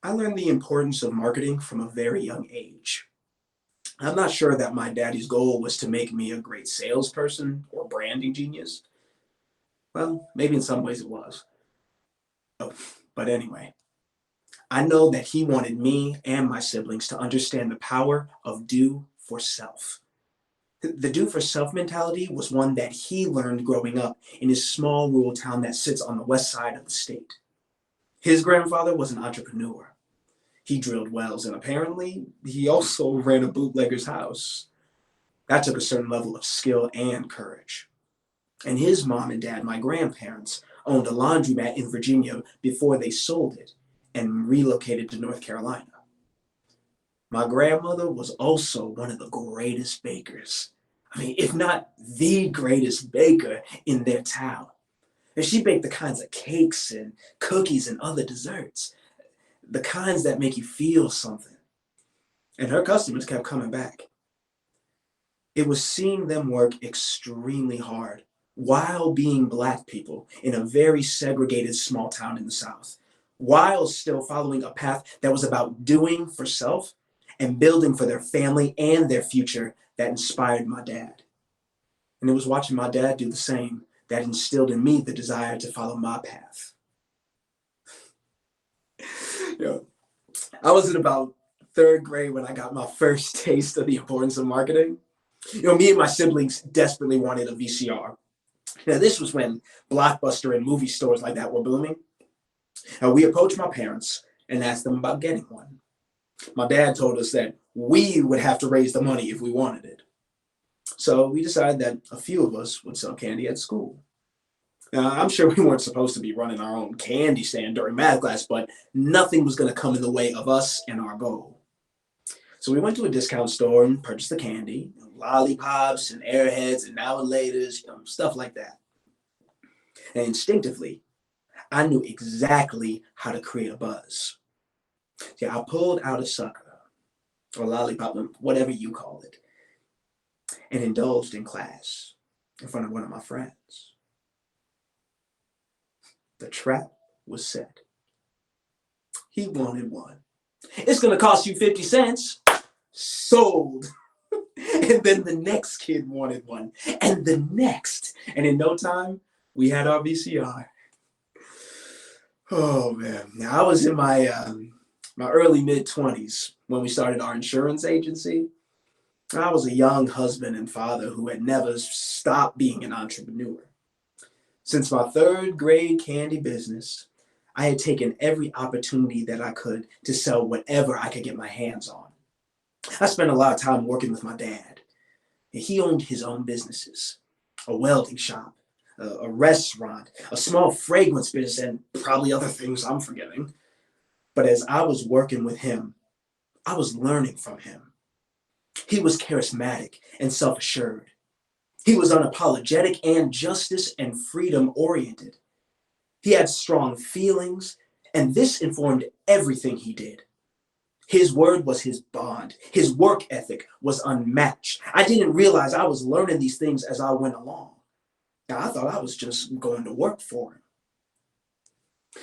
I learned the importance of marketing from a very young age. I'm not sure that my daddy's goal was to make me a great salesperson or branding genius. Well, maybe in some ways it was. Oh, but anyway, I know that he wanted me and my siblings to understand the power of do for self. The do for self mentality was one that he learned growing up in his small rural town that sits on the west side of the state. His grandfather was an entrepreneur. He drilled wells, and apparently, he also ran a bootlegger's house. That took a certain level of skill and courage. And his mom and dad, my grandparents, owned a laundromat in Virginia before they sold it and relocated to North Carolina. My grandmother was also one of the greatest bakers. I mean, if not the greatest baker in their town. And she baked the kinds of cakes and cookies and other desserts, the kinds that make you feel something. And her customers kept coming back. It was seeing them work extremely hard while being Black people in a very segregated small town in the South, while still following a path that was about doing for self and building for their family and their future that inspired my dad. And it was watching my dad do the same that instilled in me the desire to follow my path. You know, I was in about third grade when I got my first taste of the importance of marketing. Me and my siblings desperately wanted a VCR. Now, this was when Blockbuster and movie stores like that were booming. We approached my parents and asked them about getting one. My dad told us that we would have to raise the money if we wanted it. So we decided that a few of us would sell candy at school. Now, I'm sure we weren't supposed to be running our own candy stand during math class, but nothing was going to come in the way of us and our goal. So we went to a discount store and purchased the candy, lollipops and airheads and now and laters, stuff like that. And instinctively, I knew exactly how to create a buzz. Yeah, I pulled out a sucker, or lollipop, whatever you call it, and indulged in class in front of one of my friends. The trap was set. He wanted one. It's going to cost you 50 cents. Sold. And then the next kid wanted one. And the next. And in no time, we had our VCR. Oh, man. Now, I was in my early mid-20s when we started our insurance agency. I was a young husband and father who had never stopped being an entrepreneur. Since my third grade candy business, I had taken every opportunity that I could to sell whatever I could get my hands on. I spent a lot of time working with my dad. He owned his own businesses, a welding shop, a restaurant, a small fragrance business, and probably other things I'm forgetting. But as I was working with him, I was learning from him. He was charismatic and self-assured. He was unapologetic and justice and freedom oriented. He had strong feelings, and this informed everything he did. His word was his bond. His work ethic was unmatched. I didn't realize I was learning these things as I went along. Now, I thought I was just going to work for him.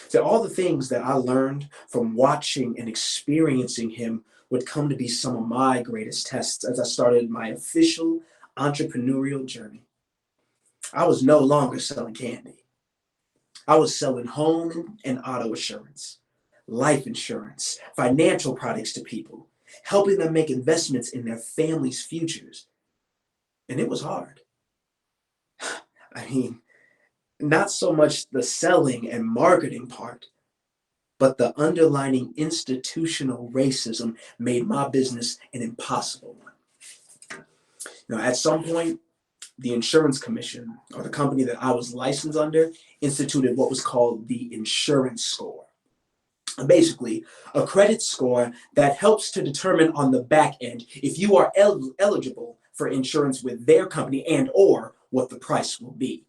So all the things that I learned from watching and experiencing him would come to be some of my greatest tests as I started my official entrepreneurial journey. I was no longer selling candy. I was selling home and auto insurance, life insurance, financial products to people, helping them make investments in their families' futures. And it was hard. I mean, not so much the selling and marketing part, but the underlying institutional racism made my business an impossible one. At some point, the insurance commission, or the company that I was licensed under, instituted what was called the insurance score. Basically, a credit score that helps to determine on the back end if you are eligible for insurance with their company and or what the price will be.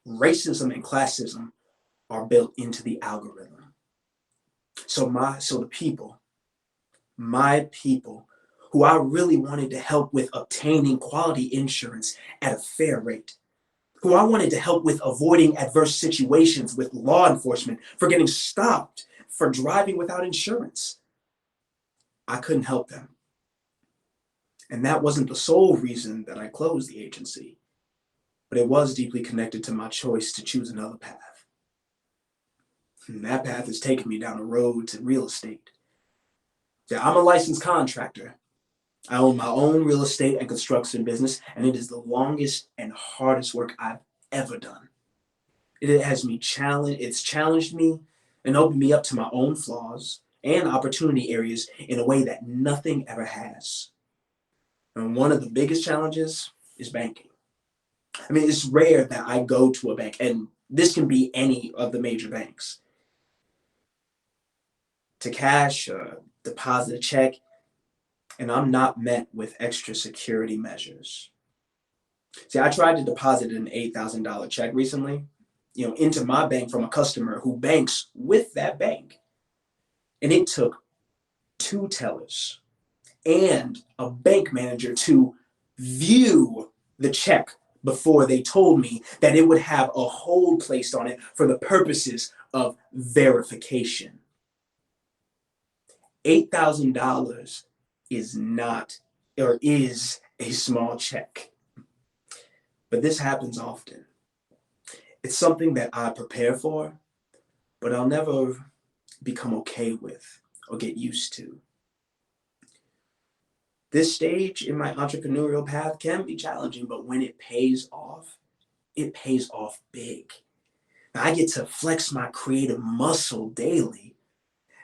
Racism and classism are built into the algorithm. So the people, my people, who I really wanted to help with obtaining quality insurance at a fair rate, who I wanted to help with avoiding adverse situations with law enforcement for getting stopped for driving without insurance. I couldn't help them. And that wasn't the sole reason that I closed the agency, but it was deeply connected to my choice to choose another path. And that path has taken me down a road to real estate. Yeah, I'm a licensed contractor. I own my own real estate and construction business, and it is the longest and hardest work I've ever done. It's challenged me and opened me up to my own flaws and opportunity areas in a way that nothing ever has. And one of the biggest challenges is banking. I mean, it's rare that I go to a bank, and this can be any of the major banks, to cash, deposit a check, and I'm not met with extra security measures. See, I tried to deposit an $8,000 check recently, into my bank from a customer who banks with that bank. And it took two tellers and a bank manager to view the check before they told me that it would have a hold placed on it for the purposes of verification. $8,000 is not, or is, a small check. But this happens often. It's something that I prepare for, but I'll never become okay with or get used to. This stage in my entrepreneurial path can be challenging, but when it pays off big. Now, I get to flex my creative muscle daily.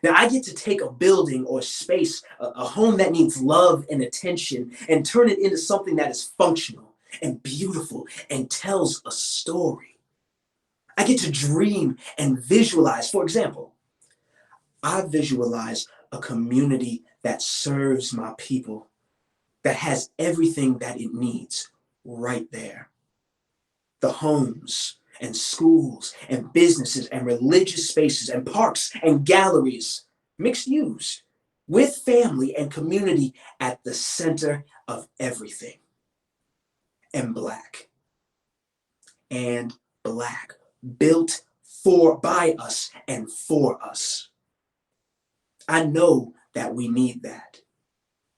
Now, I get to take a building or space, a home that needs love and attention, and turn it into something that is functional and beautiful and tells a story. I get to dream and visualize. For example, I visualize a community that serves my people, that has everything that it needs right there. The homes and schools and businesses and religious spaces and parks and galleries, mixed use, with family and community at the center of everything. And black. And black. Built by us and for us. I know that we need that.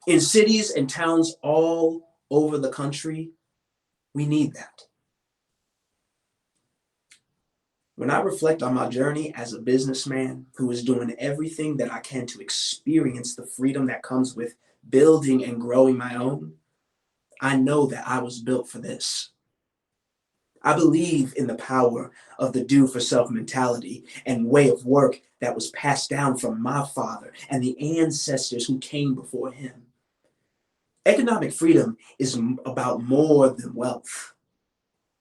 In cities and towns all over the country, we need that. When I reflect on my journey as a businessman who is doing everything that I can to experience the freedom that comes with building and growing my own, I know that I was built for this. I believe in the power of the do for self mentality and way of work that was passed down from my father and the ancestors who came before him. Economic freedom is about more than wealth.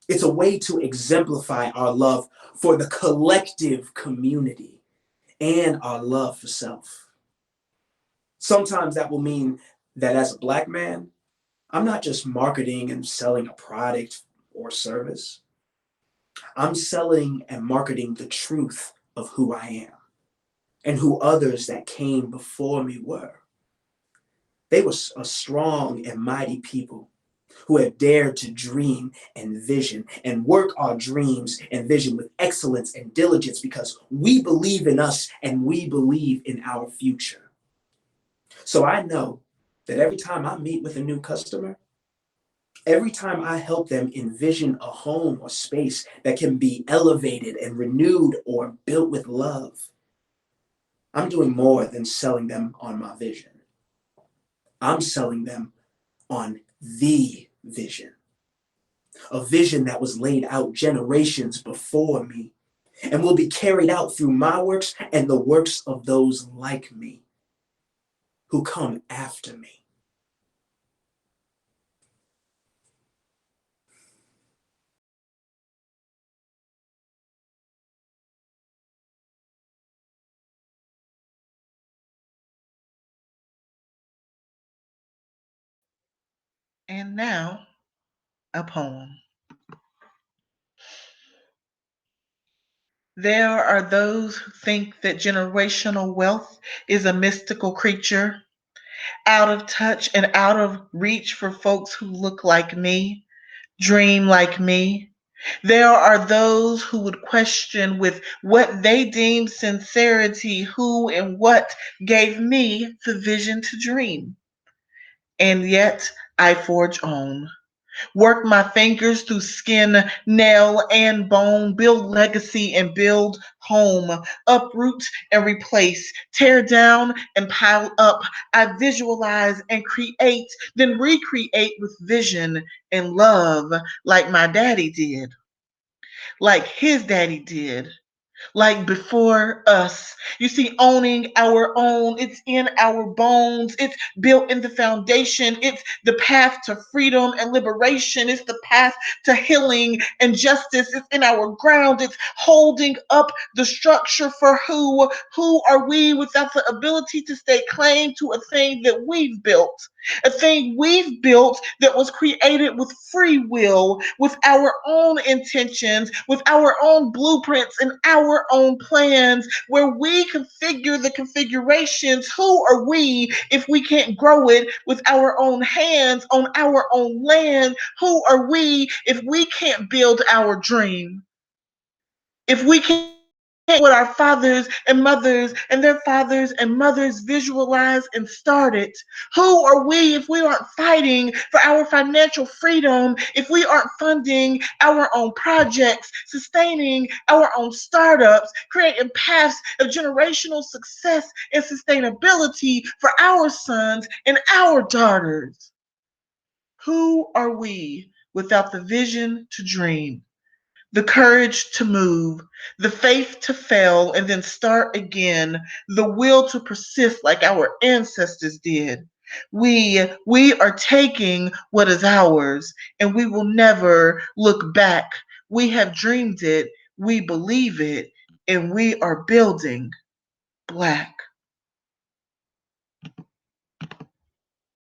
It's a way to exemplify our love for the collective community and our love for self. Sometimes that will mean that as a black man, I'm not just marketing and selling a product or service. I'm selling and marketing the truth of who I am and who others that came before me were. They were a strong and mighty people who have dared to dream and vision and work our dreams and vision with excellence and diligence because we believe in us and we believe in our future. So I know that every time I meet with a new customer, every time I help them envision a home or space that can be elevated and renewed or built with love, I'm doing more than selling them on my vision. I'm selling them on the vision. A vision that was laid out generations before me and will be carried out through my works and the works of those like me who come after me. And now, a poem. There are those who think that generational wealth is a mystical creature, out of touch and out of reach for folks who look like me, dream like me, There are those who would question with what they deem sincerity who and what gave me the vision to dream. And yet I forge on. Work my fingers through skin, nail, and bone, build legacy and build home, uproot and replace, tear down and pile up. I visualize and create, then recreate with vision and love like my daddy did, like his daddy did, like before us. You see, owning our own, it's in our bones, it's built in the foundation, it's the path to freedom and liberation, it's the path to healing and justice, it's in our ground, it's holding up the structure for who. Who are we without the ability to stay claim to a thing that we've built? A thing we've built that was created with free will, with our own intentions, with our own blueprints and our own plans, where we configure the configurations. Who are we if we can't grow it with our own hands on our own land? Who are we if we can't build our dream? If we can't what our fathers and mothers and their fathers and mothers visualized and started? Who are we if we aren't fighting for our financial freedom, if we aren't funding our own projects, sustaining our own startups, creating paths of generational success and sustainability for our sons and our daughters? Who are we without the vision to dream, the courage to move, the faith to fail and then start again, the will to persist like our ancestors did? We are taking what is ours and we will never look back. We have dreamed it, we believe it, and we are building Black.